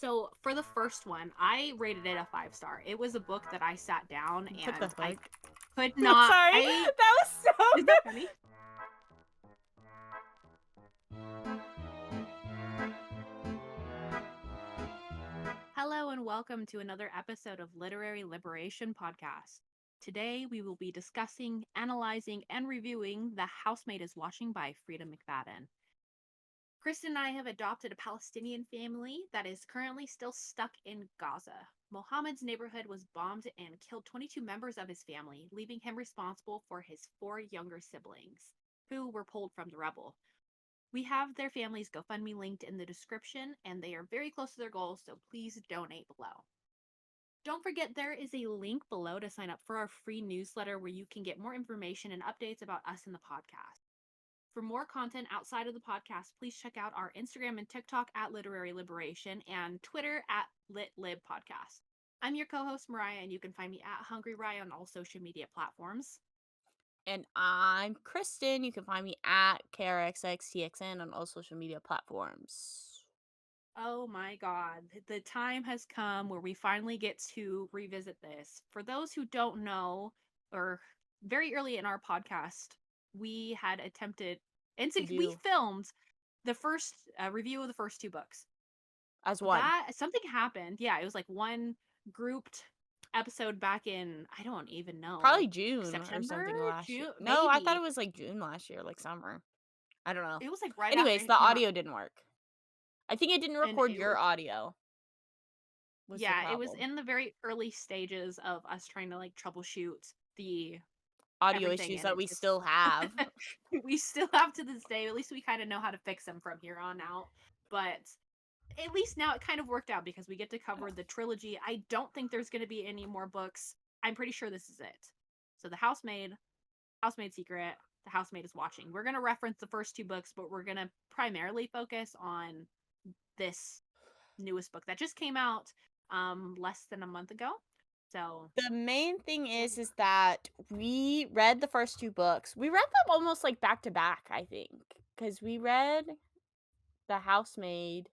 So for the first one, I rated it a 5-star. It was a book that I sat down Took the and I hook. could not. Sorry, that was so Is that funny? Hello and welcome to another episode of Literary Liberation Podcast. Today we will be discussing, analyzing, and reviewing The Housemaid is Watching by Freida McFadden. Kristen and I have adopted a Palestinian family that is currently still stuck in Gaza. Mohammed's neighborhood was bombed and killed 22 members of his family, leaving him responsible for his 4 younger siblings, who were pulled from the rubble. We have their family's GoFundMe linked in the description, and they are very close to their goals, so please donate below. Don't forget there is a link below to sign up for our free newsletter where you can get more information and updates about us in the podcast. For more content outside of the podcast, please check out our Instagram and TikTok at Literary Liberation and Twitter at LitLibPodcast. I'm your co-host Mariah, and you can find me at Hungry Rye on all social media platforms. And I'm Kristen. You can find me at KRXXTXN on all social media platforms. Oh my god, the time has come where we finally get to revisit this. For those who don't know, or very early in our podcast, we had attempted, and we filmed the first review of the first 2 books. As one. That something happened. Yeah, it was like one grouped episode back in, I don't even know. Probably June September? or something last year. June, No, I thought maybe. it was like June last year, like summer. I don't know. It was like right Anyways, after the it came out. audio didn't work. I think it didn't And record it your was, audio. Was the yeah, it was problem. in the very early stages of us trying to like troubleshoot the Audio everything, issues and that it we just still have. we still have to this day. At least we kind of know how to fix them from here on out. But at least now it kind of worked out because we get to cover the trilogy. I don't think there's going to be any more books. I'm pretty sure this is it. So the Housemaid Secret, The Housemaid is Watching. We're going to reference the first 2 books, but we're going to primarily focus on this newest book that just came out less than a month ago. So The main thing is that we read the first 2 books. We read them almost like back to back, I think, because we read The Housemaid,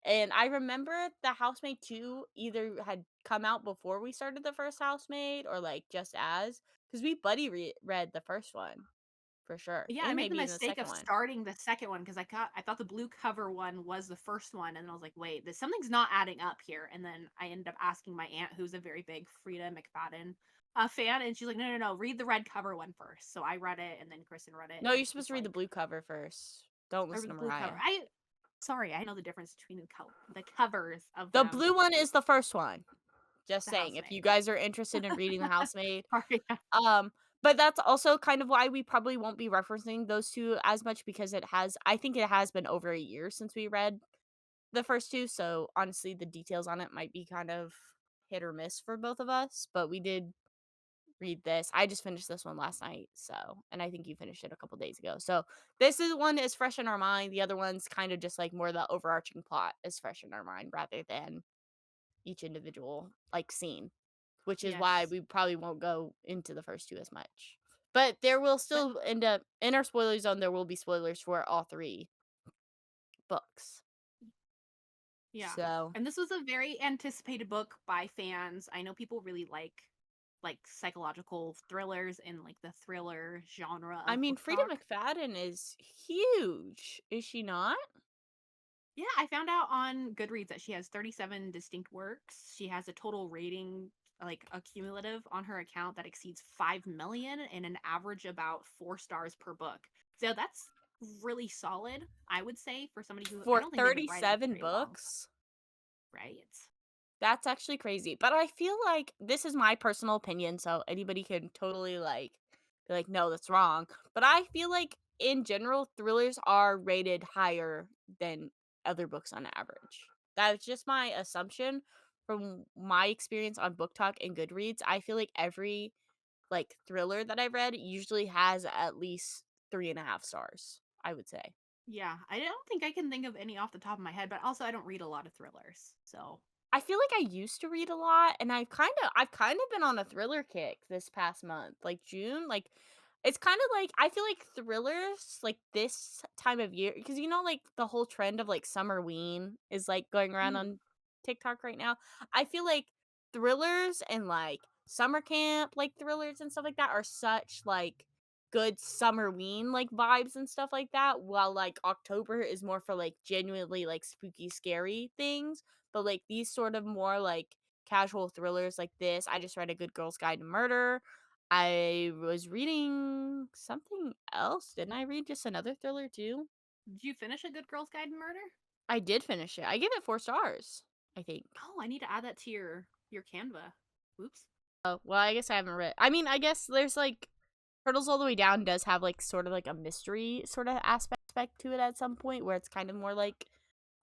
and I remember The Housemaid 2 either had come out before we started the first Housemaid or like just as, because we read the first one for sure, yeah, I and made the maybe in the mistake of second one. starting the second one because I thought the blue cover one was the first one, and then I was like, wait, something's not adding up here. And then I ended up asking my aunt, who's a very big Freida McFadden fan, and she's like, no, read the red cover one first. So I read it, and then Kristen read it. No, And you're it's supposed just to read the like, blue cover first. Don't or listen the to blue cover. Mariah. Sorry, I know the difference between the covers of The them. blue one is the first one. Just The saying, if you Housemaid. guys are interested in reading The Housemaid. Sorry. But that's also kind of why we probably won't be referencing those 2 as much, because I think it has been over a year since we read the first 2, so honestly the details on it might be kind of hit or miss for both of us, but we did read this. I just finished this one last night, so, and I think you finished it a couple days ago. So one is fresh in our mind. The other one's kind of just like more the overarching plot is fresh in our mind rather than each individual like scene, which is why Yes. we probably won't go into the first 2 as much. But there will still end up in our spoiler zone. There will be spoilers for all 3 books. Yeah. So And this was a very anticipated book by fans. I know people really like psychological thrillers and like the thriller genre I of mean, book Freida talk. McFadden is huge, is she not? Yeah, I found out on Goodreads that she has 37 distinct works. She has a total rating, like a cumulative on her account that exceeds 5 million and an average about 4 stars per book. So that's really solid, I would say, for somebody who, I For don't think they've been writing 37 very long, books? right? That's actually crazy. But I feel like this is my personal opinion, so anybody can totally like be like, no, that's wrong. But I feel like in general, thrillers are rated higher than other books on average. That's just my assumption from my experience on Book Talk and Goodreads. I feel like every like thriller that I've read usually has at least 3.5 stars, I would say. Yeah, I don't think I can think of any off the top of my head, but also I don't read a lot of thrillers. So, I feel like I used to read a lot, and I've kind of been on a thriller kick this past month, like June. Like, it's kind of like I feel like thrillers like this time of year, because like the whole trend of like summer ween is like going around mhm. on TikTok right now. I feel like thrillers and like summer camp like thrillers and stuff like that are such like good summerween like vibes and stuff like that, while like October is more for like genuinely like spooky scary things. But like these sort of more like casual thrillers like this, I just read A Good Girl's Guide to Murder. I was reading something else. Didn't I read just another thriller too? Did you finish A Good Girl's Guide to Murder? I did finish it. I gave it 4 stars, I think. Oh, I need to add that to your Canva. Oops. Oh, well, I guess I haven't read. I mean, I guess there's like Turtles All the Way Down does have like sort of like a mystery sort of aspect to it at some point where it's kind of more like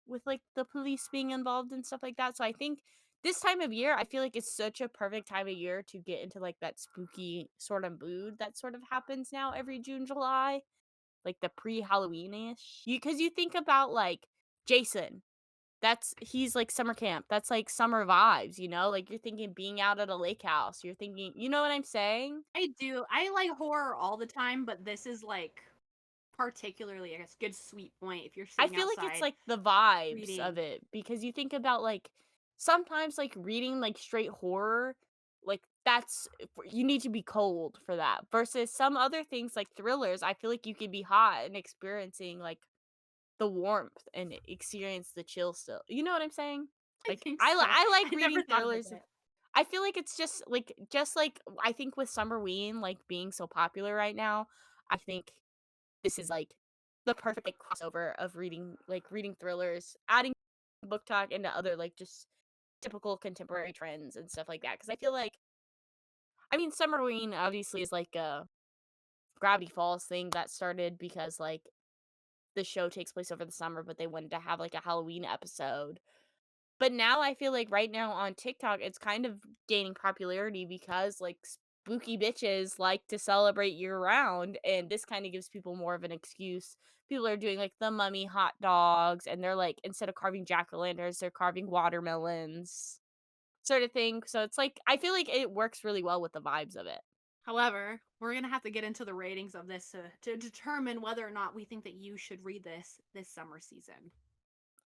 with like the police being involved and stuff like that. So I think this time of year, I feel like it's such a perfect time of year to get into like that spooky sort of mood that sort of happens now every June, July, like the pre-Halloween-ish. Because you think about like Jason, he's like summer camp. That's like summer vibes, you know? Like you're thinking being out at a lake house. You're thinking, you know what I'm saying? I do. I like horror all the time, but this is like particularly, I guess, good sweet point if you're I sitting feel like it's outside like the vibes of reading. it because you think about like sometimes like reading like straight horror, like you need to be cold for that versus some other things like thrillers. I feel like you could be hot and experiencing like the warmth and experience the chill still. You know what I'm saying? I Like think so. I like I never reading thought about thrillers. that. I feel like it's just like I think with Summerween like being so popular right now, I think this is like the perfect like crossover of reading thrillers, adding book talk into other like just typical contemporary trends and stuff like that. Because I feel like I mean Summerween obviously is like a Gravity Falls thing that started because like the show takes place over the summer, but they wanted to have like a Halloween episode. But now I feel like right now on TikTok, it's kind of gaining popularity because like spooky bitches like to celebrate year round, and this kind of gives people more of an excuse. People are doing like the mummy hot dogs, and they're like instead of carving jack o' lanterns, they're carving watermelons, sort of thing. So it's like I feel like it works really well with the vibes of it. However, we're gonna have to get into the ratings of this to determine whether or not we think that you should read this summer season.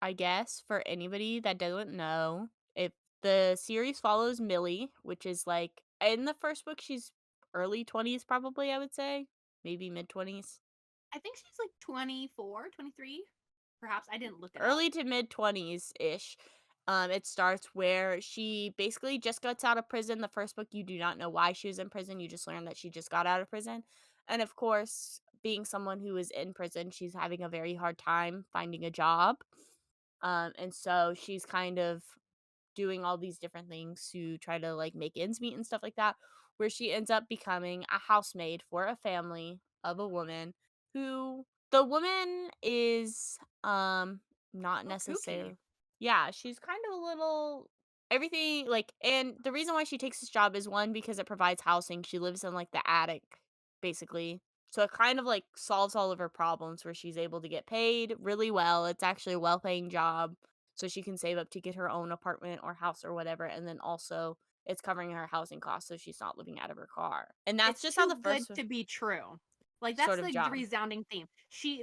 I guess for anybody that doesn't know, if the series follows Millie, which is like in the first book, she's early 20s, probably, I would say, maybe mid 20s, I think she's like 24, 23. Perhaps I didn't look it up. early to mid 20s ish. It starts where she basically just gets out of prison. The first book, you do not know why she was in prison. You just learn that she just got out of prison. And of course, being someone who is in prison, she's having a very hard time finding a job. And so she's kind of doing all these different things to try to like make ends meet and stuff like that, where she ends up becoming a housemaid for a family of a woman who the woman is not A little kooky. necessarily, yeah, she's kind of a little everything like, and the reason why she takes this job is one because it provides housing. She lives in like the attic basically, so it kind of like solves all of her problems where she's able to get paid really well. It's actually a well-paying job, so she can save up to get her own apartment or house or whatever, and then also it's covering her housing costs so she's not living out of her car. And that's It's just how too the good first to be true. Like that's sort of like the job. resounding theme.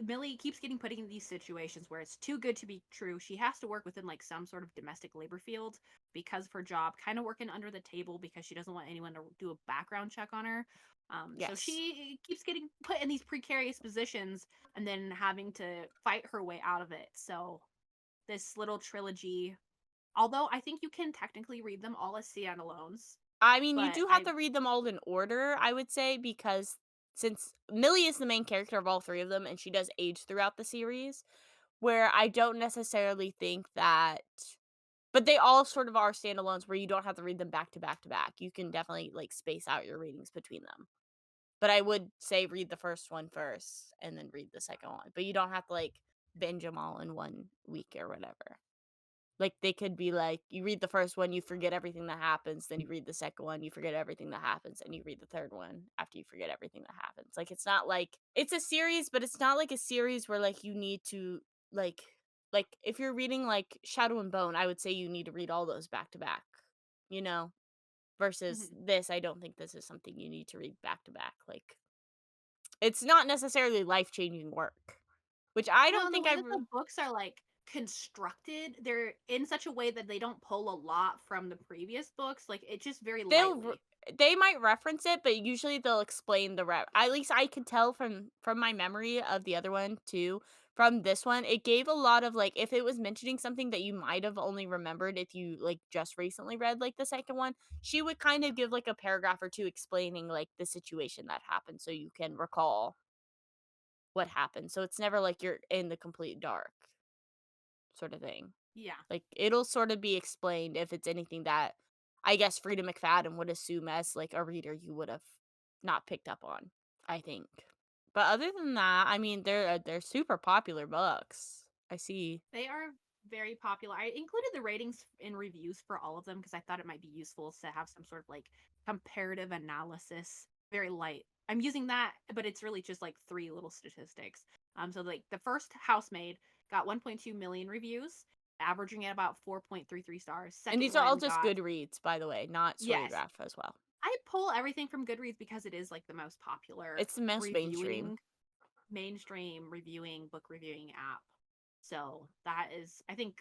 Millie keeps getting put in these situations where it's too good to be true. She has to work within like some sort of domestic labor field because of her job, kind of working under the table because she doesn't want anyone to do a background check on her. So Yes. she keeps getting put in these precarious positions and then having to fight her way out of it. So this little trilogy, although I think you can technically read them all as standalones, I mean, you but do have I to read them all in order, I would say, because since Millie is the main character of all three of them and she does age throughout the series, where I don't necessarily think that, but they all sort of are standalones where you don't have to read them back to back to back. You can definitely like space out your readings between them. But I would say read the first one first and then read the second one. But you don't have to like binge them all in 1 week or whatever. Like they could be like you read the first one, you forget everything that happens, then you read the second one, you forget everything that happens, and you read the third one after you forget everything that happens. Like it's not like it's a series, but it's not like a series where like you need to like like if you're reading like Shadow and Bone, I would say you need to read all those back to back, you know? Versus mhm. this, I don't think this is something you need to read back to back. Like it's not necessarily life-changing work, which I No, don't and the think way that the books are like constructed. They're in such a way that they don't pull a lot from the previous books. Like it's just very They'll lightly. they might reference it, but usually they'll explain the rep. At least I could tell from my memory of the other one too. From this one, it gave a lot of like if it was mentioning something that you might have only remembered if you like just recently read like the second one, she would kind of give like a paragraph or two explaining like the situation that happened so you can recall what happened. So it's never like you're in the complete dark sort of thing. Yeah. Like, it'll sort of be explained if it's anything that I guess Freida McFadden would assume as, like, a reader you would have not picked up on, I think. But other than that, I mean, they're super popular books. I see. They are very popular. I included the ratings and reviews for all of them because I thought it might be useful to have some sort of like comparative analysis. Very light. I'm using that, but it's really just like three little statistics. So like the first Housemaid got 1.2 million reviews, averaging at about 4.33 stars. And Second these are all one just got, good reads, by the way, not yes, Storygraph as well. I pull everything from Goodreads because it is like the most popular It's the most mainstream. reviewing mainstream reviewing book reviewing app. So that is, I think,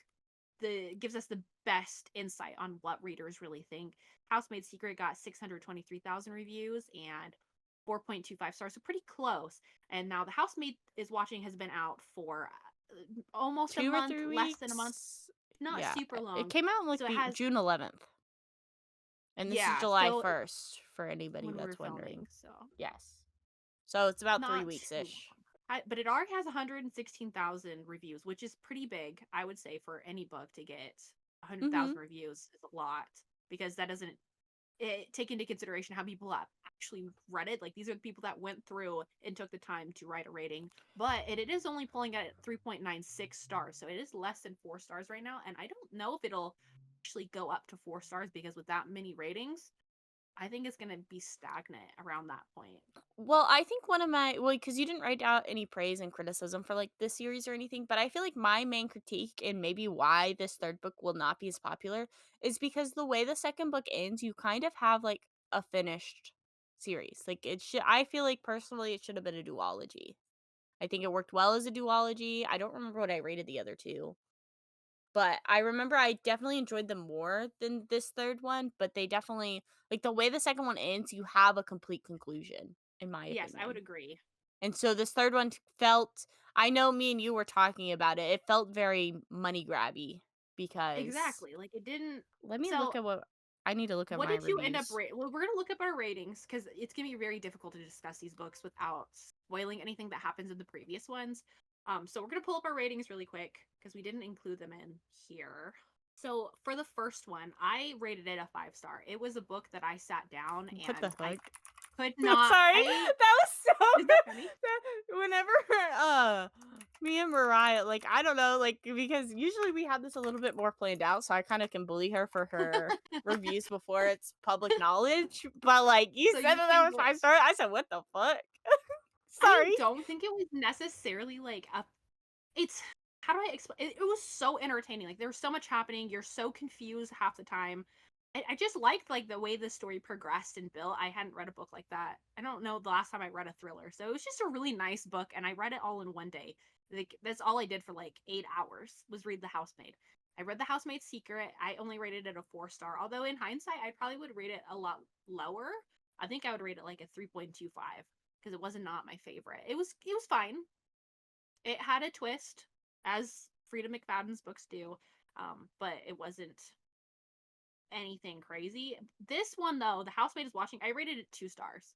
the gives us the best insight on what readers really think. Housemaid Secret got 623,000 reviews and 4.25 stars, so pretty close. And now the Housemaid is Watching has been out for almost a 2 or month, 3 less than a month, weeks? not Yeah. super It long. came out on, like, So it the has, June 11th, and this is yeah. July So 1st for anybody when we were that's filming, wondering. so Yes. So it's about 3 not too weeks-ish. long. But it already has 116,000 reviews, which is pretty big, I would say, for any book to get Mhm. 100,000 reviews is a lot because that doesn't take into consideration how people have actually read it. Like these are the people that went through and took the time to write a rating, but it is only pulling at 3.96 stars, so it is less than 4 stars right now. And I don't know if it'll actually go up to 4 stars because with that many ratings, I think it's gonna be stagnant around that point. Well, I think one of my well, because you didn't write out any praise and criticism for, like, this series or anything, but I feel like my main critique and maybe why this 3rd book will not be as popular is because the way the 2nd book ends, you kind of have, like, a finished series. Like, it should I feel like, personally, it should have been a duology. I think it worked well as a duology. I don't remember what I rated the other 2. But I remember I definitely enjoyed them more than this 3rd one, but they definitely like, the way the 2nd one ends, you have a complete conclusion, in my Yes, I would opinion. agree. And so this 3rd one felt I know me and you were talking about it, it felt very money grabby because Exactly. Like it didn't. let me look So, at what I need to look at what my did you end up reviews. Well, we're gonna look up our ratings because it's gonna be very difficult to discuss these books without spoiling anything that happens in the previous ones. So we're gonna pull up our ratings really quick because we didn't include them in here. So for the first one, I rated it a 5 star. It was a book that I sat down What the and I heck? could not. Sorry, I that was so Is that funny? whenever, me and Mariah, like, I don't know, like, because usually we have this a little bit more planned out, so I kinda can bully her for her reviews before it's public knowledge, but, like, you So said you that that think was like 5 star, I said, "What the fuck?" I Sorry. don't think it was necessarily like a it's how do I explain it, it was so entertaining. Like there was so much happening. You're so confused half the time. I just liked like the way the story progressed and built. I hadn't read a book like that. I don't know the last time I read a thriller. So it was just a really nice book and I read it all in one day. Like that's all I did for like 8 hours was read The Housemaid. I read The Housemaid's Secret. I only rated it a 4 star. Although in hindsight, I probably would rate it a lot lower. I think I would rate it like a 3.25 because it was not my favorite. It was fine. It had a twist, as Freida McFadden's books do, but it wasn't anything crazy. This one, though, The Housemaid is Watching, I rated it 2 stars.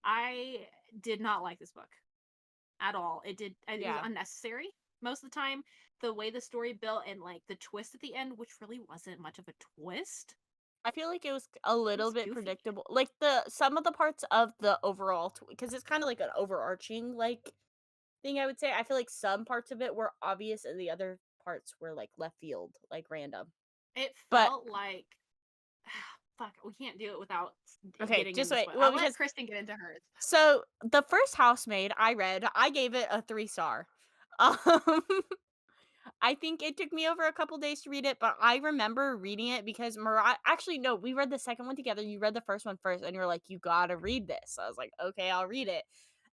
I did not like this book at all. It was Yeah. unnecessary most of the time. The way the story built and like the twist at the end, which really wasn't much of a twist, I feel like it was a it little was bit goofy. predictable. Like, some of the parts of the overall because it's kinda like an overarching, like, thing I would say. I feel like some parts of it were obvious and the other parts were, like, left field, like, random. It But felt like fuck, we can't do it without okay, getting just into wait. spoil. Well, I'll let because Kristen get into hers. so the first Housemaid I read, I gave it a 3 star. Um, I think it took me over a couple days to read it, but I remember reading it because Mariah actually, no, we read the second one together. You read the first one first, and you were like, "You gotta read this." I was like, "Okay, I'll read it."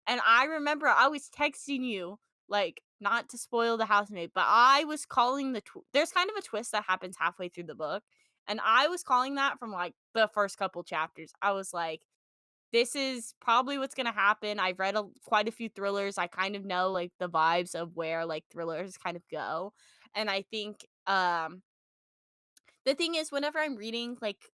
And I remember I was texting you like not to spoil the housemaid, but I was calling there's kind of a twist that happens halfway through the book, and I was calling that from like the first couple chapters. I was like, this is probably what's gonna happen. I've read quite a few thrillers. I kind of know like the vibes of where like thrillers kind of go, and I think the thing is, whenever I'm reading, like,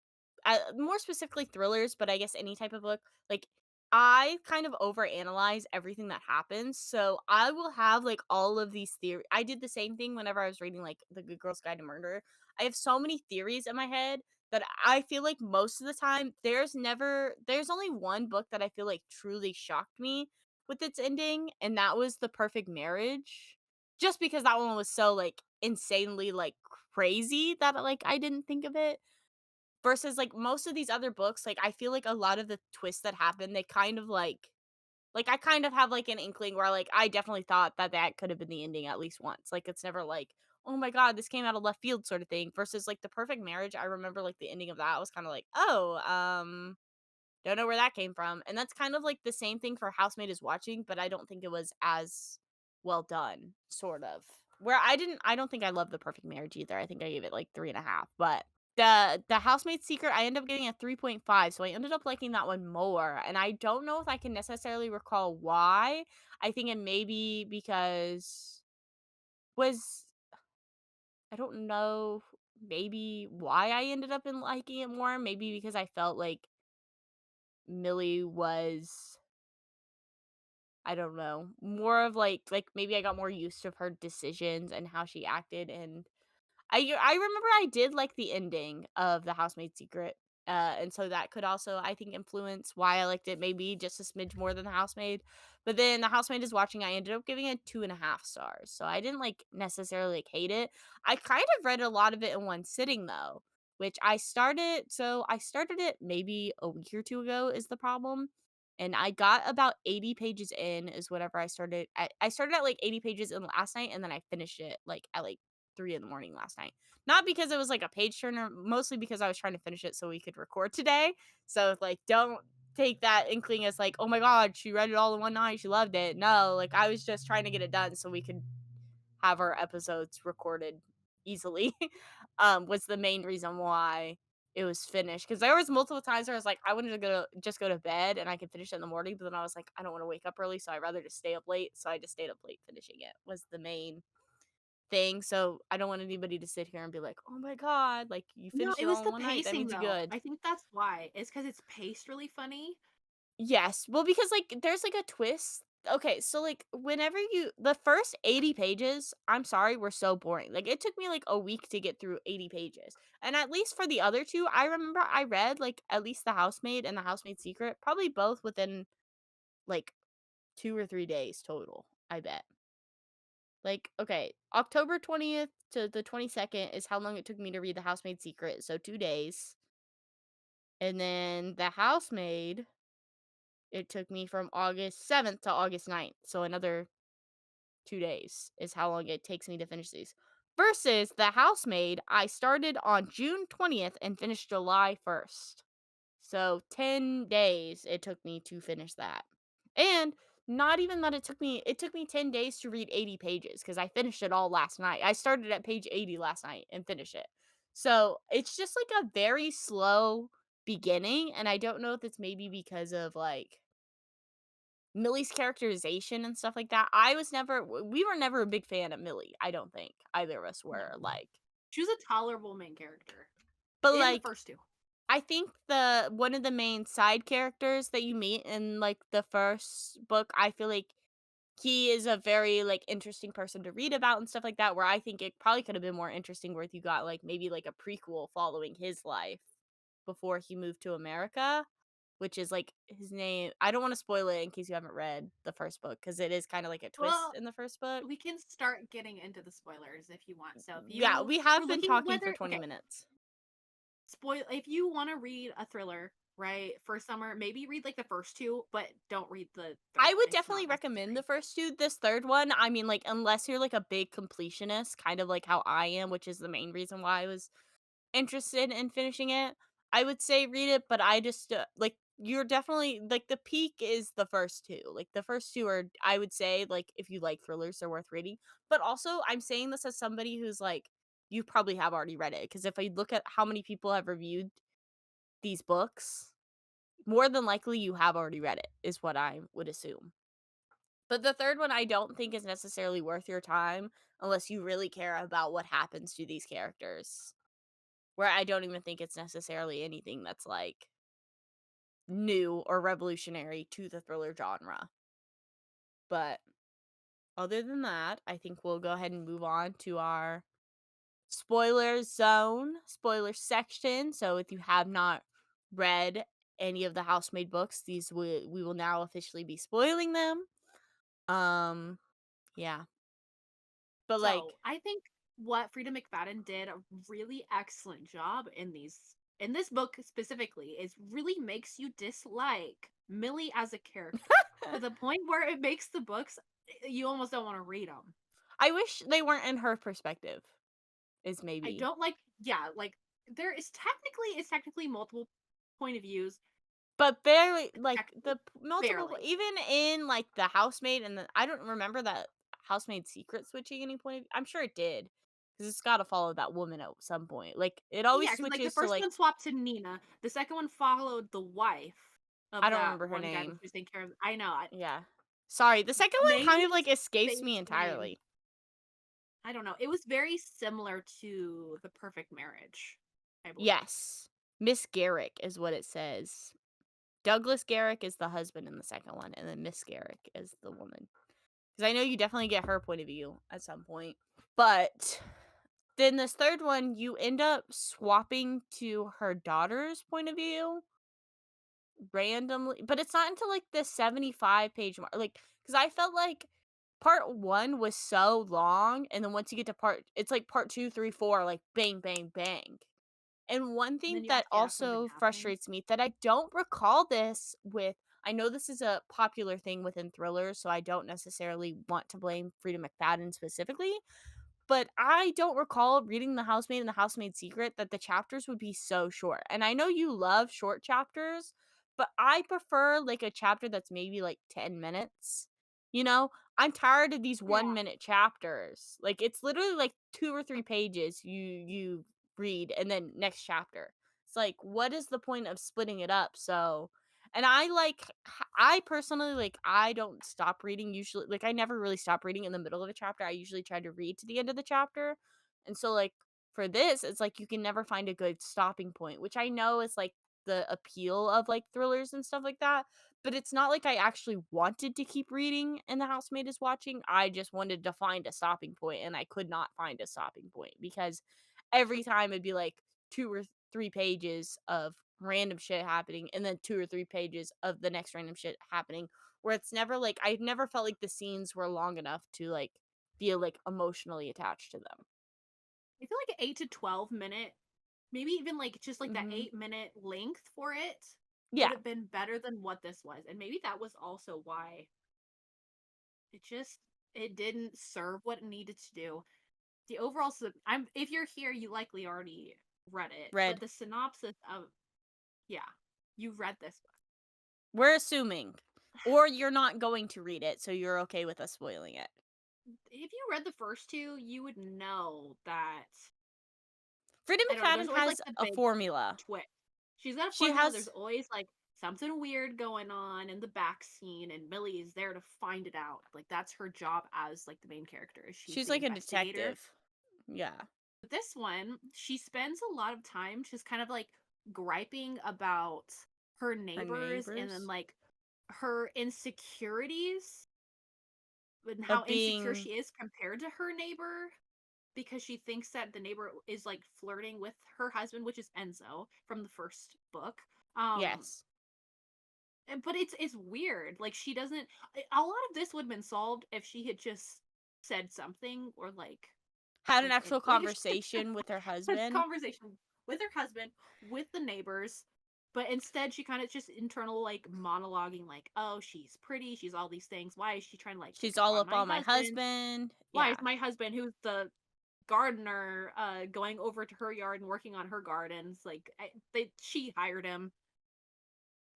more specifically thrillers, but I guess any type of book, like, I kind of overanalyze everything that happens. So I will have like all of these theories. I did the same thing whenever I was reading like The Good Girl's Guide to Murder. I have so many theories in my head that I feel like most of the time there's only one book that I feel like truly shocked me with its ending, and that was The Perfect Marriage. Just because that one was so like insanely like crazy that like I didn't think of it. Versus like most of these other books, like I feel like a lot of the twists that happen, they kind of like I kind of have like an inkling where like I definitely thought that that could have been the ending at least once. Like it's never like, oh my god, this came out of left field sort of thing. Versus like The Perfect Marriage, I remember like the ending of that was kind of like, oh, don't know where that came from. And that's kind of like the same thing for Housemaid is Watching, but I don't think it was as well done, sort of. Where I don't think I love The Perfect Marriage either. I think I gave it like 3.5. But the Housemaid Secret, I ended up getting a 3.5. So I ended up liking that one more. And I don't know if I can necessarily recall why. I think it may be because was I don't know maybe why I ended up in liking it more. Maybe because I felt like Millie was I don't know, more of like maybe I got more used to her decisions and how she acted, and I remember I did like the ending of The Housemaid's Secret, and so that could also, I think, influence why I liked it maybe just a smidge more than The Housemaid. But then The Housemaid is Watching, I ended up giving it 2.5 stars, so I didn't like necessarily like hate it. I kind of read a lot of it in one sitting though, which I started it maybe a week or two ago is the problem. And I got about 80 pages in is whatever I started at like 80 pages in last night, and then I finished it like at like 3 in the morning last night. Not because it was like a page turner, mostly because I was trying to finish it so we could record today. So like don't take that inkling as like, oh my god, she read it all in one night, she loved it. No, like I was just trying to get it done so we could have our episodes recorded easily. Was the main reason why it was finished. Because there was multiple times where I was like, I wanted to just go to bed and I could finish it in the morning, but then I was like, I don't want to wake up early, so I'd rather just stay up late. So I just stayed up late finishing it was the main thing. So I don't want anybody to sit here and be like, "Oh my god, like you No, finished it it was all in the one night. That pacing means you're though. good." I think that's why. It's because it's paced really funny. Yes. Well, because like there's like a twist. Okay, so like whenever the first 80 pages, I'm sorry, were so boring. Like it took me like a week to get through 80 pages. And at least for the other two, I remember I read like at least The Housemaid and The Housemaid's Secret, probably both within like 2 or 3 days total, I bet. Like, okay, October 20th to the 22nd is how long it took me to read The Housemaid's Secret, so 2 days. And then The Housemaid, it took me from August 7th to August 9th, so another 2 days is how long it takes me to finish these. Versus The Housemaid, I started on June 20th and finished July 1st. So 10 days it took me to finish that. And not even that it took me 10 days to read 80 pages because I finished it all last night. I started at page 80 last night and finished it. So it's just like a very slow beginning. And I don't know if it's maybe because of like Millie's characterization and stuff like that. We were never a big fan of Millie. I don't think either of us No. were like, She was a tolerable main character but in the like first two. I think the one of the main side characters that you meet in like the first book, I feel like he is a very like interesting person to read about and stuff like that. Where I think it probably could have been more interesting where if you got like maybe like a prequel following his life before he moved to America, which is like his name. I don't want to spoil it in case you haven't read the first book because it is kind of like a twist Well, in the first book. we can start getting into the spoilers if you want. So if Yeah, you we were have been looking talking for whether 20 okay, minutes. spoil if you want to read a thriller, right, for summer, maybe read like the first two, but don't read the third I one. would It's definitely not recommend necessary. the first two. This third one, I mean, like, unless you're like a big completionist, kind of like how I am, which is the main reason why I was interested in finishing it, I would say read it. But I just like you're definitely like the peak is the first two. Like the first two are, I would say, like if you like thrillers, they're worth reading. But also, I'm saying this as somebody who's like, you probably have already read it because if I look at how many people have reviewed these books, more than likely you have already read it, is what I would assume. But the third one I don't think is necessarily worth your time unless you really care about what happens to these characters. Where I don't even think it's necessarily anything that's like new or revolutionary to the thriller genre. But other than that, I think we'll go ahead and move on to our spoiler zone, spoiler section. So if you have not read any of the Housemaid books, these we will now officially be spoiling them. Um yeah. But So like I think what Frida McFadden did a really excellent job in this book specifically is really makes you dislike Millie as a character to the point where it makes the books you almost don't want to read them. I wish they weren't in her perspective is I maybe. don't like like there is technically multiple point of views. But barely like the Technically, multiple barely. even in like the housemaid and the I don't remember that housemaid secret switching any point of, I'm sure it did because it's got to follow that woman at some point. Like it always Yeah, because like the switches to first like one swapped to Nina, the second one followed the wife I of don't that remember her one guy that name. she was taking care of. I know. Yeah. Sorry, the second one kind of Names like escapes me face name. entirely. I don't know. It was very similar to The Perfect Marriage, I believe. Yes. Miss Garrick is what it says. Douglas Garrick is the husband in the second one and then Miss Garrick is the woman. Cuz I know you definitely get her point of view at some point. But then this third one, you end up swapping to her daughter's point of view randomly, but it's not until like the 75-page mark. Like, because I felt like part one was so long, and then once you get to it's like part two, three, four, like bang, bang, bang. And one And thing then you have that to see something also happens. frustrates me that I don't recall this with, I know this is a popular thing within thrillers, so I don't necessarily want to blame Frida McFadden specifically, but I don't recall reading The Housemaid and The Housemaid's Secret that the chapters would be so short. And I know you love short chapters, but I prefer like a chapter that's maybe like 10 minutes. You know, I'm tired of these Yeah. 1 minute chapters. Like it's literally like 2 or 3 pages you read and then next chapter. It's like what is the point of splitting it up? So and I personally like I don't stop reading usually, like I never really stop reading in the middle of a chapter. I usually try to read to the end of the chapter. And so like for this, it's like you can never find a good stopping point, which I know is like the appeal of like thrillers and stuff like that. But it's not like I actually wanted to keep reading and the housemaid is watching. I just wanted to find a stopping point and I could not find a stopping point because every time it'd be like 2 or 3 pages of random shit happening and then 2 or 3 pages of the next random shit happening where it's never like I never felt like the scenes were long enough to like feel like emotionally attached to them. I feel like an 8 to 12 minute, maybe even like just like that Mhm. 8-minute length for it would Yeah, have been better than what this was. And maybe that was also why it just it didn't serve what it needed to do. The overall I'm if you're here, you likely already read it, but red. the synopsis of yeah, you read this book. We're assuming or you're not going to read it so you're okay with us spoiling it. If you read the first two, you would know that Frida I don't know, there's McFadden always like has the a big formula. twist. She's got a She formula, there's has always like something weird going on in the back scene and Millie is there to find it out. Like that's her job as like the main character. She's she's the like a investigator. detective. Yeah. But this one, she spends a lot of time just kind of like griping about her Her neighbors and then neighbors like her insecurities and how of insecure being she is compared to her neighbor because she thinks that the neighbor is like flirting with her husband, which is Enzo from the first book. Um, yes. but it's weird. Like she doesn't. A lot of this would have been solved if she had just said something or Had an like actual like conversation with her a husband. conversation with her husband, with the neighbors. But instead, she kind of just internal like monologuing, like, "Oh, she's pretty. She's all these things. Why is she trying to like pick She's up all on up my on my husband? husband. Why is Yeah. my husband, who's the gardener, going over to her yard and working on her gardens? Like, she hired him.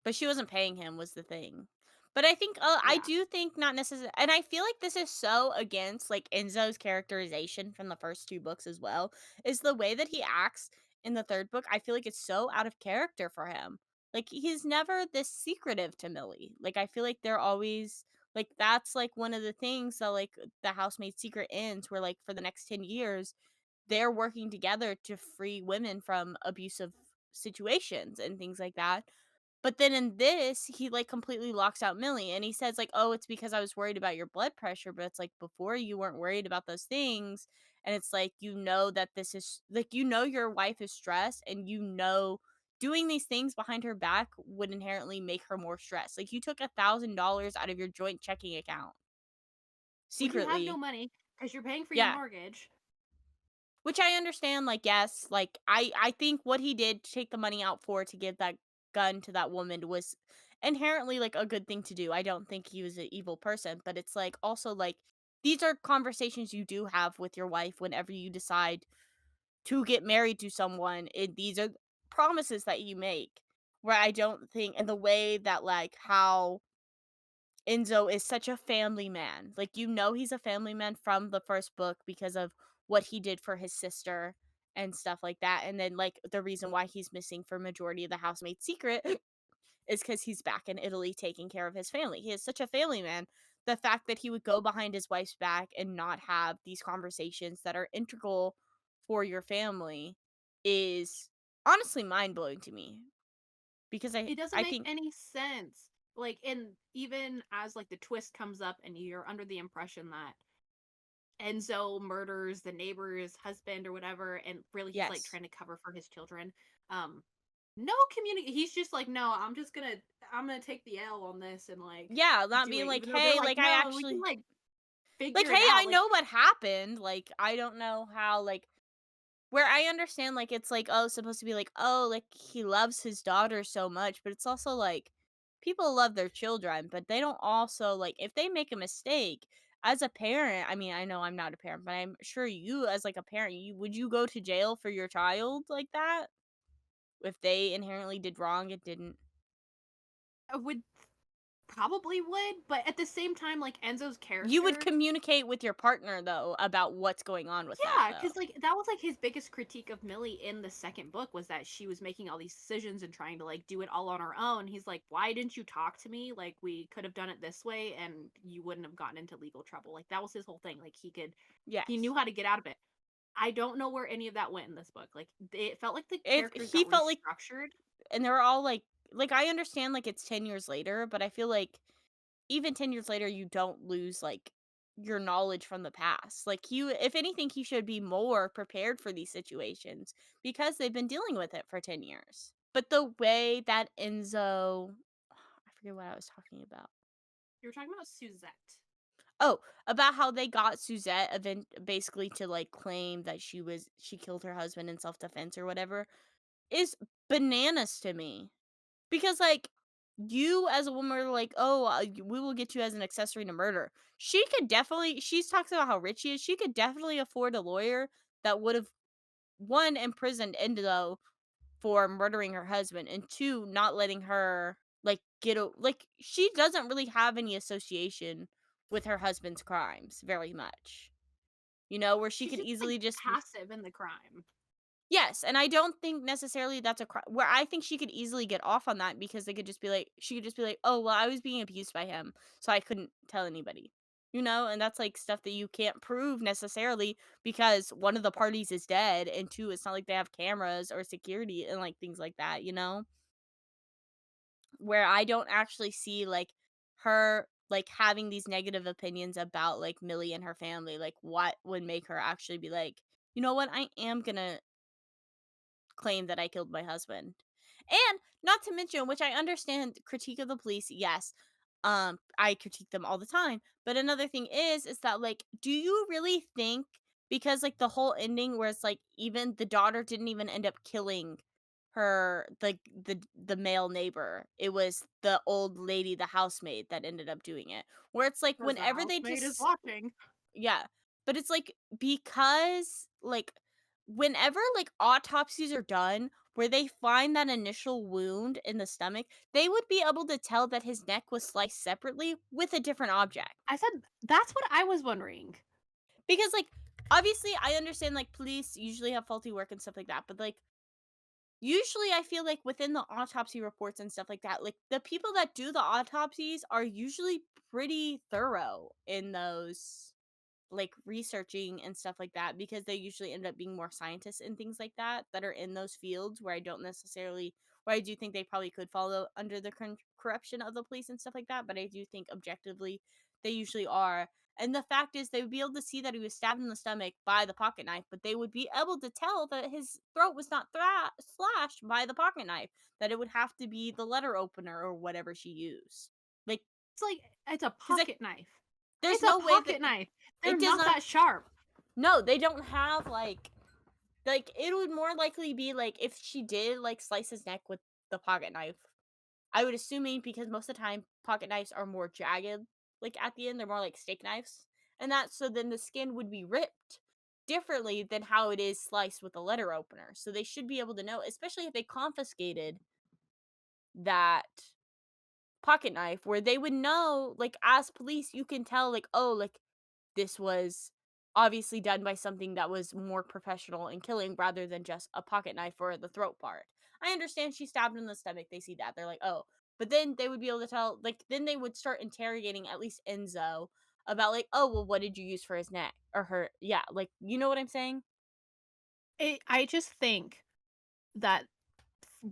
But she wasn't paying him was the thing. But I think, I Yeah. do think not necessarily, and I feel like this is so against, like, Enzo's characterization from the first 2 books as well, is the way that he acts in the 3rd book. I feel like it's so out of character for him. Like, he's never this secretive to Millie. Like, I feel like they're always like, that's, like, one of the things that, like, the Housemaid secret ends where, like, for the next 10 years, they're working together to free women from abusive situations and things like that. But then in this, he, like, completely locks out Millie, and he says, like, "Oh, it's because I was worried about your blood pressure," but it's like, before you weren't worried about those things, and it's like, you know that this is like, you know your wife is stressed, and you know doing these things behind her back would inherently make her more stressed. Like, you took $1,000 out of your joint checking account When you have no secretly. money because you're paying for your Yeah. mortgage. Which I understand, like, yes, like, I think what he did to take the money out for to give that gun to that woman was inherently, like, a good thing to do. I don't think he was an evil person, but it's, like, also, like, these are conversations you do have with your wife whenever you decide to get married to someone. These are promises that you make, where I don't think, and the way that, like, how Enzo is such a family man. Like, you know he's a family man from the first book because of what he did for his sister and stuff like that. And then, like, the reason why he's missing for majority of the housemaid secret is because he's back in Italy taking care of his family. He is such a family man. The fact that he would go behind his wife's back and not have these conversations that are integral for your family is honestly mind blowing to me. Because It doesn't I make think, any sense. Like, and even as like the twist comes up and you're under the impression that Enzo murders the neighbor's husband or whatever, and really he's like yes. trying to cover for his children. No community. He's just like, no, I'm gonna take the L on this and like Yeah, not do being it. like, Even though they're hey, like, like, I no, we can actually, like like, figure hey, it I out. Like, know what happened. Like, I don't know how, like, where I understand, like, it's like, oh, supposed to be like, oh, like, he loves his daughter so much, but it's also like, people love their children, but they don't also, like, if they make a mistake as a parent, I mean, I know I'm not a parent, but I'm sure you, as like a parent, would you go to jail for your child like that? If they inherently did wrong, it didn't. I would probably would, but at the same time, like Enzo's You would character. communicate with your partner, though, about what's going on with that, Yeah, though. because like that was like his biggest critique of Millie in the second book was that she was making all these decisions and trying to like do it all on her own. He's like, why didn't you talk to me? Like we could have done it this way and you wouldn't have gotten into legal trouble. Like that was his whole thing. Like he knew Yes. how to get out of it. I don't know where any of that went in this book. Like it felt like the It characters he got felt like, restructured. and they were all like, I understand, like, it's 10 years later, but I feel like even 10 years later, you don't lose, like, your knowledge from the past. Like, if anything, he should be more prepared for these situations because they've been dealing with it for 10 years. But the way that Enzo I forget what I was talking about. You were talking about Suzette. Oh, about how they got Suzette basically to, like, claim that she killed her husband in self-defense or whatever is bananas to me. Because, like, you as a woman are like, "Oh, we will get you as an accessory to murder." She could definitely, she's talks about how rich she is. She could definitely afford a lawyer that would have, 1, imprisoned Indigo for murdering her husband, and 2, not letting her, like, like, she doesn't really have any association with her husband's crimes very much. You know, where she She's could just like easily just be. passive in the crime. Yes, and I don't think necessarily that's a where I think she could easily get off on that because they could just be like, she could just be like, "Oh, well, I was being abused by him, so I couldn't tell anybody." You know, and that's like stuff that you can't prove necessarily because one of the parties is dead, and 2, it's not like they have cameras or security and like things like that, you know? Where I don't actually see like her like having these negative opinions about like Millie and her family, like what would make her actually be like, "You know what? I am going to claim that I killed my husband." And not to mention, which I understand critique of the police, yes. I critique them all the time. But another thing is that like, do you really think, because like the whole ending where it's like even the daughter didn't even end up killing her, the male neighbor. It was the old lady, the housemaid, that ended up doing it. Where it's like Because the whenever they housemaid is just, watching. yeah. But it's like because like whenever like autopsies are done where they find that initial wound in the stomach, they would be able to tell that his neck was sliced separately with a different object. I said that's what I was wondering. Because like obviously I understand like police usually have faulty work and stuff like that, but like usually I feel like within the autopsy reports and stuff like that, like the people that do the autopsies are usually pretty thorough in those like researching and stuff like that, because they usually end up being more scientists and things like that are in those fields where I don't necessarily where I do think they probably could follow under the corruption of the police and stuff like that, but I do think objectively they usually are. And the fact is they would be able to see that he was stabbed in the stomach by the pocket knife, but they would be able to tell that his throat was not slashed by the pocket knife, that it would have to be the letter opener or whatever she used. Like, It's like it's a because like pocket knife. there's It's a no way that pocket knife. They're it does not not. that sharp. No, they don't have like it would more likely be like if she did like slice his neck with the pocket knife. I would assuming because most of the time pocket knives are more jagged, like at the end they're more like steak knives. And that so then the skin would be ripped differently than how it is sliced with a letter opener. So they should be able to know, especially if they confiscated that pocket knife where they would know like as police you can tell like oh like this was obviously done by something that was more professional in killing rather than just a pocket knife or the throat part. I understand she stabbed in the stomach. They see that. They're like, oh. But then they would be able to tell, like, then they would start interrogating at least Enzo about, like, oh, well, what did you use for his neck or her? Yeah, like, you know what I'm saying? I just think that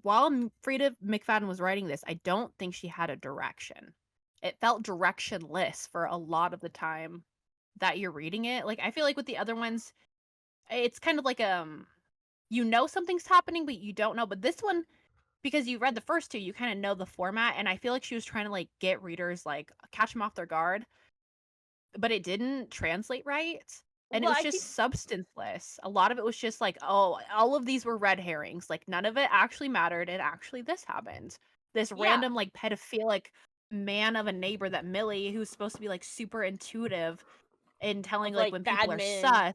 while Frida McFadden was writing this, I don't think she had a direction. It felt directionless for a lot of the time that you're reading it. Like I feel like with the other ones, it's kind of like you know something's happening, but you don't know. But this one, because you read the first two, you kind of know the format, and I feel like she was trying to like get readers like catch them off their guard, but it didn't translate right. And it Well, was I think, just substanceless. A lot of it was just like, oh, all of these were red herrings. Like none of it actually mattered. And actually, this happened. This yeah, random like pedophilic man of a neighbor that Millie, who's supposed to be like super intuitive in telling of like like when people bad are men. sus,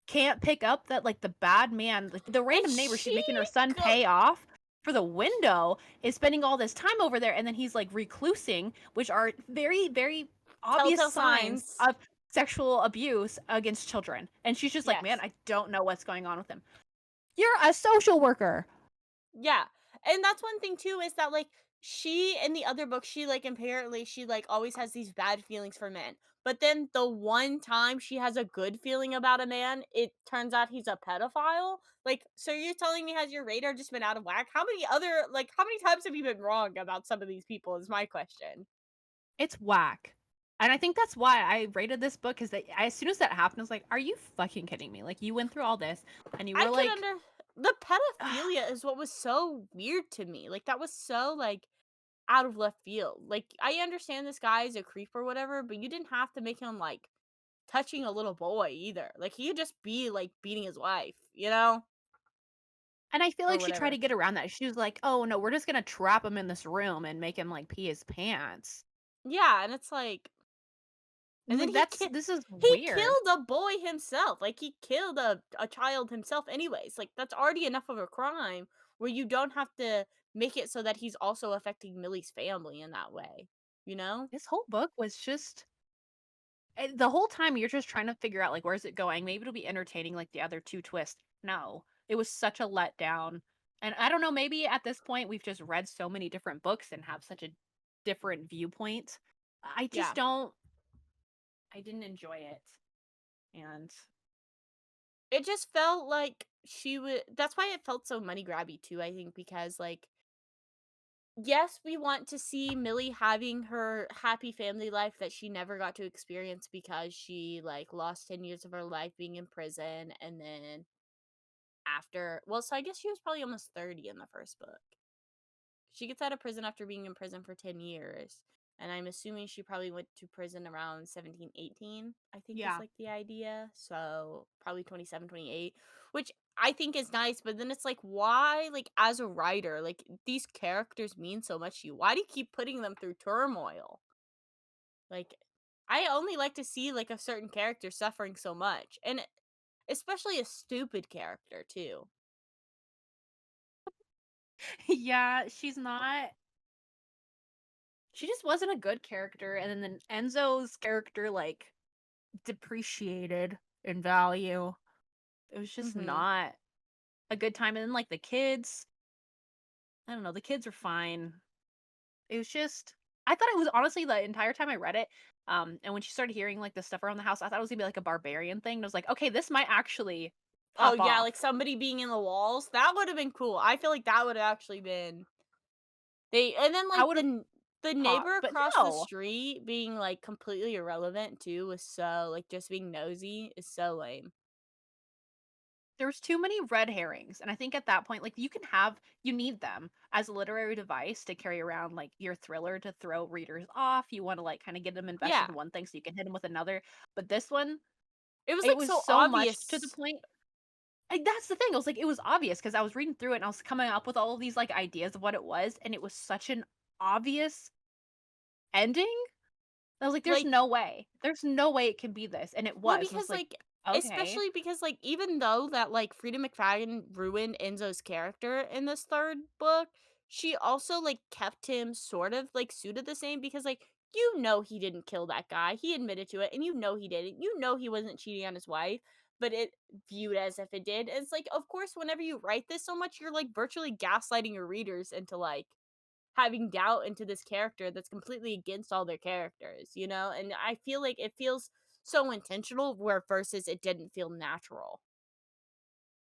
can't pick up that like the bad man, like the And random neighbor she's she making her son go pay off for the window is spending all this time over there, and then he's like reclusing, which are very, very obvious telltale signs signs. of sexual abuse against children. And she's just like, man, Yes. I don't know what's going on with him. You're a social worker. Yeah. And that's one thing too is that like she in the other book she like apparently she like always has these bad feelings for men. But then the one time she has a good feeling about a man, it turns out he's a pedophile. Like so you're telling me has your radar just been out of whack? How many times have you been wrong about some of these people is my question. It's whack. And I think that's why I rated this book, is that as soon as that happened, I was like, are you fucking kidding me? Like, you went through all this and you I were could like, under the pedophilia is what was so weird to me. Like that was so like out of left field. Like I understand this guy is a creep or whatever, but you didn't have to make him like touching a little boy either. Like he could just be like beating his wife, you know, and I feel or like she tried to whatever. get around that. She was like, oh no, we're just gonna trap him in this room and make him like pee his pants. Yeah, and it's like, and then Like, this is he weird. killed a boy himself. Like he killed a child himself, anyways. Like that's already enough of a crime where you don't have to make it so that he's also affecting Millie's family in that way. You know? This whole book was just the whole time you're just trying to figure out like where's it going. Maybe it'll be entertaining like the other two twists. No, it was such a letdown. And I don't know, maybe at this point we've just read so many different books and have such a different viewpoint. I just Yeah. don't. I didn't enjoy it, and It just felt like she would. That's why it felt so money grabby too. I think because like yes, we want to see Millie having her happy family life that she never got to experience because she like lost 10 years of her life being in prison and then after well, so I guess she was probably almost 30 in the first book. She gets out of prison after being in prison for 10 years. And I'm assuming she probably went to prison around 17, 18. I think is yeah, like the idea. So probably 27, 28, which I think is nice. But then it's like, why, like, as a writer, like, these characters mean so much to you. Why do you keep putting them through turmoil? Like, I only like to see, like, a certain character suffering so much. And especially a stupid character too. Yeah, she just wasn't a good character, and then Enzo's character, like, depreciated in value. It was just Mhm. not a good time, and then, like, the kids, I don't know, the kids were fine. It was just I thought it was honestly the entire time I read it, and when she started hearing, like, the stuff around the house, I thought it was gonna be, like, a barbarian thing, and I was like, "Okay, this might actually Oh pop yeah, off." like somebody being in the walls. That would have been cool. I feel like that would have actually been they and then I like would've the popped, neighbor but across the no. street being like completely irrelevant too was so like just being nosy is so lame. There's too many red herrings, and I think at that point, like, you need them as a literary device to carry around, like, your thriller to throw readers off. You wanna, like, kinda get them invested Yeah. in one thing so you can hit them with another, but this one, It was it like was so so much to the obvious. point. Like, that's the thing, I was like, it was obvious because I was reading through it and I was coming up with all of these, like, ideas of what it was, and it was such an obvious ending. I was like, "There's Like no way. There's no way it can be this," and it well, was, and I was because, like, like "Okay." especially because, like, even though that, like, Freida McFadden ruined Enzo's character in this 3rd book, she also, like, kept him sort of, like, suited the same because, like, you know he didn't kill that guy, he admitted to it, and you know he didn't, you know he wasn't cheating on his wife, but it viewed as if it did. It's like, of course, whenever you write this so much, you're, like, virtually gaslighting your readers into, like, having doubt into this character that's completely against all their characters, you know? And I feel like it feels so intentional where versus it didn't feel natural.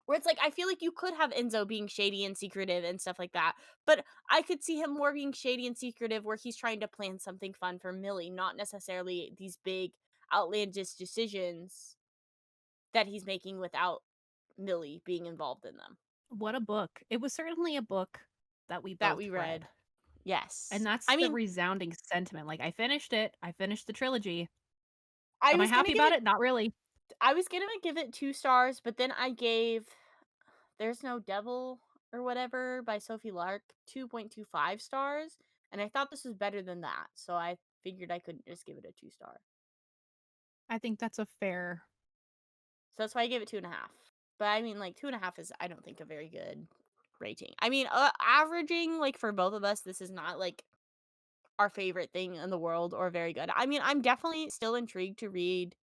Where it's like I feel like you could have Enzo being shady and secretive and stuff like that, but I could see him more being shady and secretive where he's trying to plan something fun for Millie, not necessarily these big outlandish decisions that he's making without Millie being involved in them. What a book. It was certainly a book that we That both we read. read. And Yes. that's I the mean, resounding sentiment. Like, I finished it. I finished the trilogy. I Am I was gonna happy give about it it? Not really. I was gonna give it 2 stars, but then I gave There's No Devil or whatever by Sophie Lark 2.25 stars, and I thought this was better than that, so I figured I couldn't just give it a 2 star. I think that's a fair. So that's why I gave it 2.5. But I mean, like 2.5 is I don't think a very good rating. I mean, averaging like for both of us, this is not like our favorite thing in the world or very good. I mean, I'm definitely still intrigued to read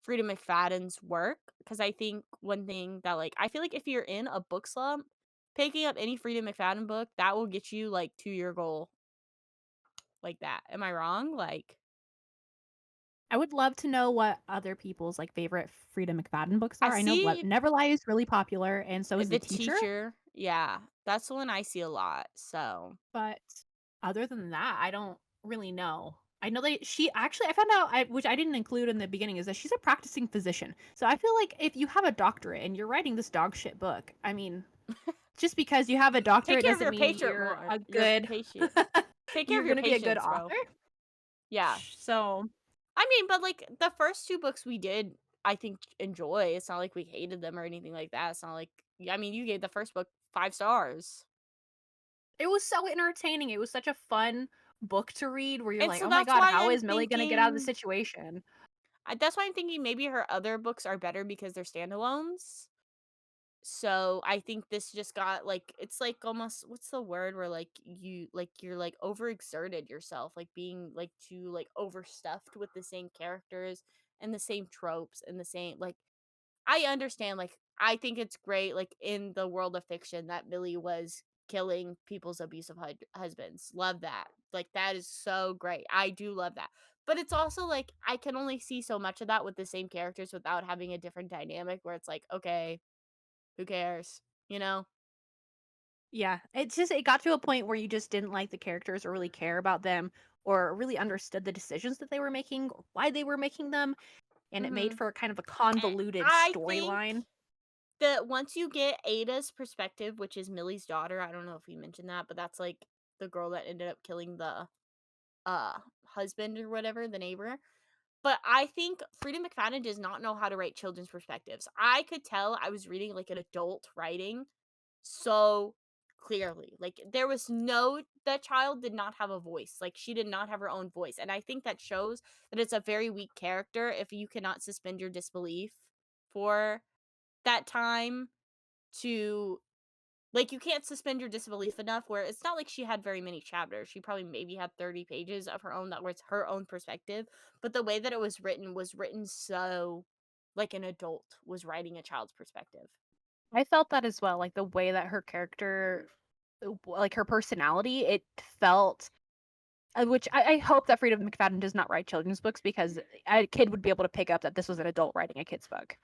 Freida McFadden's work because I think one thing that like I feel like if you're in a book slump, picking up any Freida McFadden book that will get you like to your goal like that. Am I wrong? Like I would love to know what other people's, like, favorite Freida McFadden books I are. I know see Neverlie is really popular, and so is The the Teacher, teacher. Yeah, that's the one I see a lot. So but other than that, I don't really know. I know that she actually I found out which I didn't include in the beginning, is that she's a practicing physician. So I feel like if you have a doctorate and you're writing this dog shit book, I mean, just because you have a take doctorate care of doesn't your mean patient you're more. a Your good patient. Take care of you're your gonna be a good patients, bro. author. Yeah. So I mean, but like the first two books we did, I think enjoy. It's not like we hated them or anything like that. It's not like I mean, you gave the first book 5 stars. it was so entertaining. It was such a fun book to read where you're And like, so "Oh my that's god, why how I'm is Millie gonna get out of the thinking situation?" that's why I'm thinking maybe her other books are better because they're standalones. So I think this just got like it's like almost what's the word where you're like overexerted yourself, like being like too like overstuffed with the same characters and the same tropes and the same like I understand, like, I think it's great, like, in the world of fiction that Millie was killing people's abusive husbands. Love that. Like, that is so great. I do love that. But it's also like I can only see so much of that with the same characters without having a different dynamic where it's like, okay, who cares? You know? Yeah, it's just it got to a point where you just didn't like the characters or really care about them or really understood the decisions that they were making or why they were making them, and it made Mm-hmm. for kind of a convoluted I think storyline. that once you get Ada's perspective, which is Millie's daughter, I don't know if we mentioned that, but that's like the girl that ended up killing the uh husband or whatever, the neighbor. But I think Freida McFadden does not know how to write children's perspectives. I could tell I was reading like an adult writing so clearly. Like there was no that child did not have a voice. Like she did not have her own voice. And I think that shows that it's a very weak character if you cannot suspend your disbelief for that time to like, you can't suspend your disbelief enough where it's not like she had very many chapters. She probably maybe had 30 pages of her own that was her own perspective, but the way that it was written so like an adult was writing a child's perspective. I felt that as well, like, the way that her character like, her personality, it felt which I hope that Freida McFadden does not write children's books because a kid would be able to pick up that this was an adult writing a kid's book.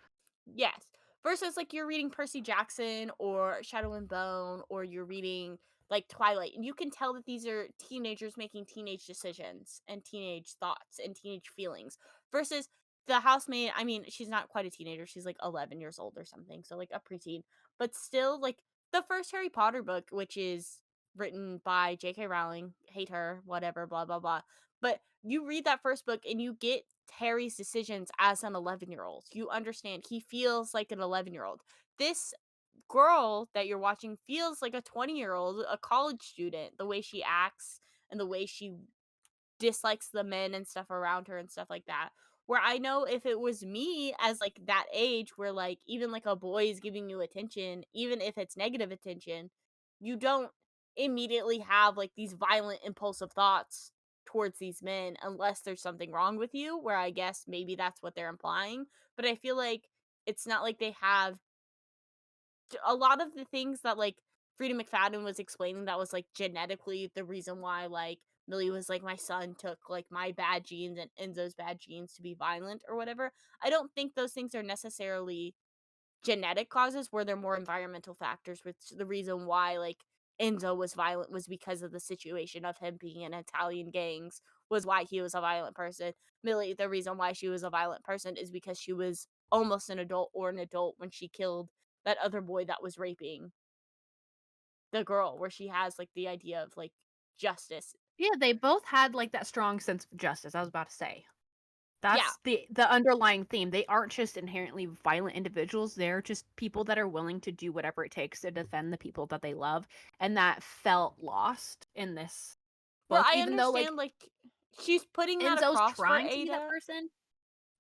Yes. Versus like you're reading Percy Jackson or Shadow and Bone or you're reading like Twilight and you can tell that these are teenagers making teenage decisions and teenage thoughts and teenage feelings versus the housemaid, I mean, she's not quite a teenager. She's like 11 years old or something. So like a preteen, but still like the first Harry Potter book, which is written by J.K. Rowling, hate her, whatever, blah blah blah. But you read that first book and you get Harry's decisions as an 11-year-old. You understand he feels like an 11-year-old. This girl that you're watching feels like a 20-year-old, a college student, the way she acts and the way she dislikes the men and stuff around her and stuff like that. Where I know if it was me as like that age where like even like a boy is giving you attention, even if it's negative attention, you don't immediately have like these violent impulsive thoughts towards these men unless there's something wrong with you, where I guess maybe that's what they're implying. But I feel like it's not like they have a lot of the things that like Freida McFadden was explaining that was like genetically the reason why like Millie was like my son took like my bad genes and Enzo's bad genes to be violent or whatever. I don't think those things are necessarily genetic causes where they're more environmental factors, which the reason why like Enzo was violent was because of the situation of him being in Italian gangs was why he was a violent person. Millie, the reason why she was a violent person is because she was almost an adult or an adult when she killed that other boy that was raping the girl, where she has like the idea of like justice. Yeah, they both had, like, that strong sense of justice, I was about to say. Yeah. That's the underlying theme. They aren't just inherently violent individuals, they're just people that are willing to do whatever it takes to defend the people that they love, and that felt lost in this Where book, I even though, like, understand like she's putting that Enzo's across for trying to be that Ada. person,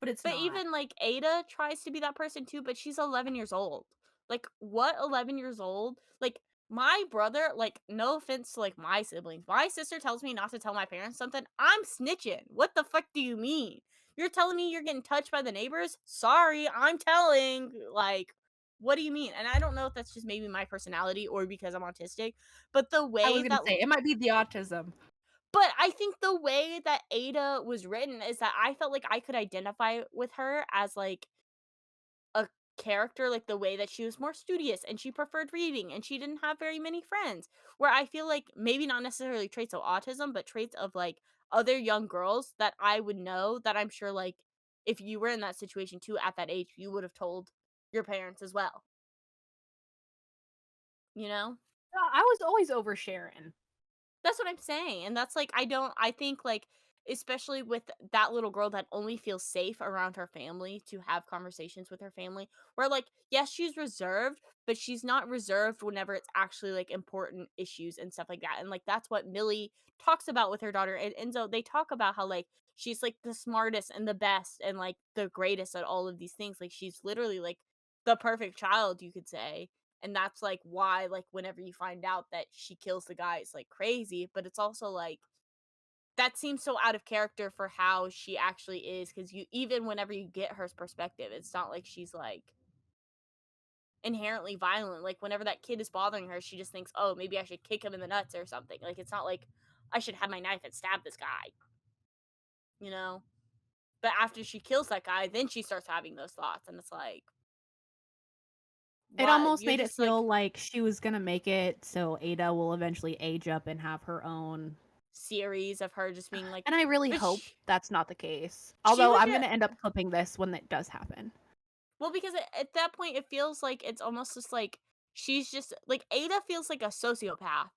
but it's But not. even like Ada tries to be that person too, but she's 11 years old. Like what 11 years old? Like my brother, like no offense to like my siblings. My sister tells me not to tell my parents something. I'm snitching. What the fuck do you mean? You're telling me you're getting touched by the neighbors? Sorry, I'm telling. Like what do you mean? And I don't know if that's just maybe my personality or because I'm autistic, but the I was way gonna that say, it might be the autism. but I think the way that Ada was written is that I felt like I could identify with her as like a character, like the way that she was more studious and she preferred reading and she didn't have very many friends. Where I feel like maybe not necessarily traits of autism, but traits of like other young girls that I would know that I'm sure like if you were in that situation too at that age, you would have told your parents as well, you know? I was always oversharing. That's what I'm saying, and that's, like, I think, like, especially with that little girl that only feels safe around her family to have conversations with her family, where, like, yes, she's reserved, but she's not reserved whenever it's actually, like, important issues and stuff like that, and, like, that's what Millie talks about with her daughter, and Enzo, they talk about how, like, she's, like, the smartest and the best and, like, the greatest at all of these things, like, she's literally, like, the perfect child, you could say, and that's like why like whenever you find out that she kills the guy it's like crazy, but it's also like that seems so out of character for how she actually is, because you even whenever you get her perspective it's not like she's like inherently violent. Like whenever that kid is bothering her she just thinks, oh, maybe I should kick him in the nuts or something. Like it's not like I should have my knife and stab this guy, you know. But after she kills that guy then she starts having those thoughts and it's like It what almost you're made it just like feel like she was gonna make it so Ada will eventually age up and have her own. series of her just being like And I really but hope that's not the case. she Although would I'm get gonna end up clipping this when it does happen. well, because at that point, it feels like it's almost just like she's just like Ada feels like a sociopath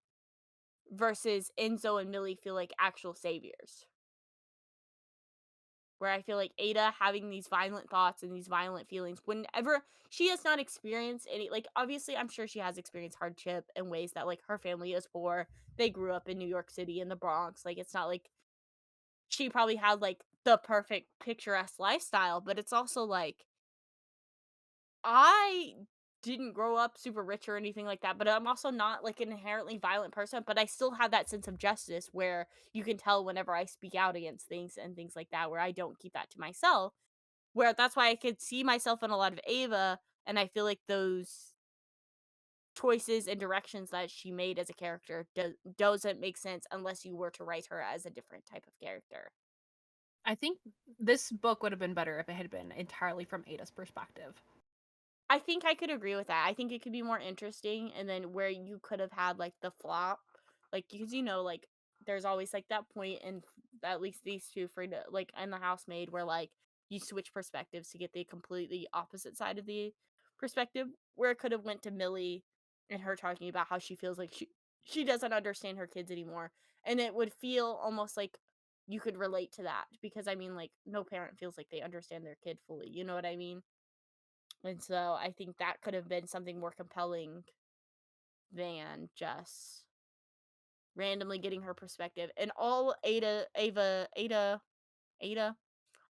versus Enzo and Millie feel like actual saviors. Where I feel like Ada having these violent thoughts and these violent feelings whenever she has not experienced any, like, obviously, I'm sure she has experienced hardship in ways that, like, her family is poor. They grew up in New York City in the Bronx. Like, it's not like she probably had, like, the perfect picturesque lifestyle, but it's also like I didn't grow up super rich or anything like that, but I'm also not like an inherently violent person, but I still have that sense of justice where you can tell whenever I speak out against things and things like that, where I don't keep that to myself. Where that's why I could see myself in a lot of Ava, and I feel like those choices and directions that she made as a character doesn't make sense unless you were to write her as a different type of character. I think this book would have been better if it had been entirely from Ada's perspective. I think I could agree with that. I think it could be more interesting, and then where you could have had like the flop, like because like there's always like that point in at least these two Frida like in the Housemaid where like you switch perspectives to get the completely opposite side of the perspective, where it could have went to Millie and her talking about how she feels like she doesn't understand her kids anymore, and it would feel almost like you could relate to that because I mean like no parent feels like they understand their kid fully. You know what I mean? And so I think that could have been something more compelling than just randomly getting her perspective. And all Ada,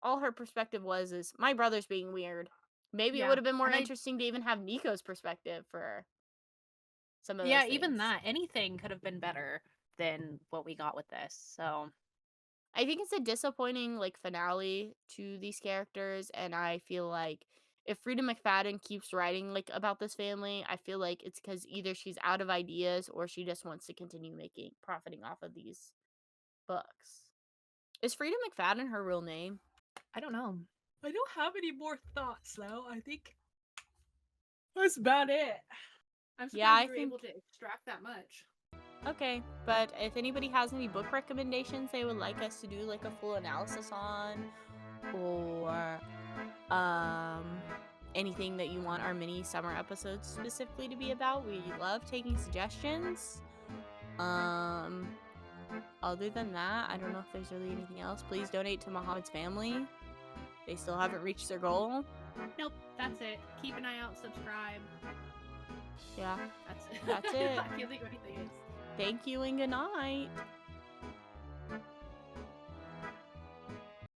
all her perspective was is my brother's being weird. Maybe it Yeah. would have been more And I interesting to even have Nico's perspective for some of those yeah, even things. that, anything could have been better than what we got with this. So, I think it's a disappointing like finale to these characters, and I feel like if Freida McFadden keeps writing like about this family, I feel like it's because either she's out of ideas or she just wants to continue making profiting off of these books. Is Freida McFadden her real name? I don't know. I don't have any more thoughts though. I think that's about it. I'm Yeah, surprised I you were think able to extract that much. okay. But if anybody has any book recommendations they would like us to do like a full analysis on, or um anything that you want our mini summer episodes specifically to be about, we love taking suggestions. um Other than that, I don't know if there's really anything else. Please donate to Muhammad's family. They still haven't reached their goal. Nope, that's it. Keep an eye out, subscribe. Yeah, That's it. that's it. I can't think of anything else. Thank you and good night.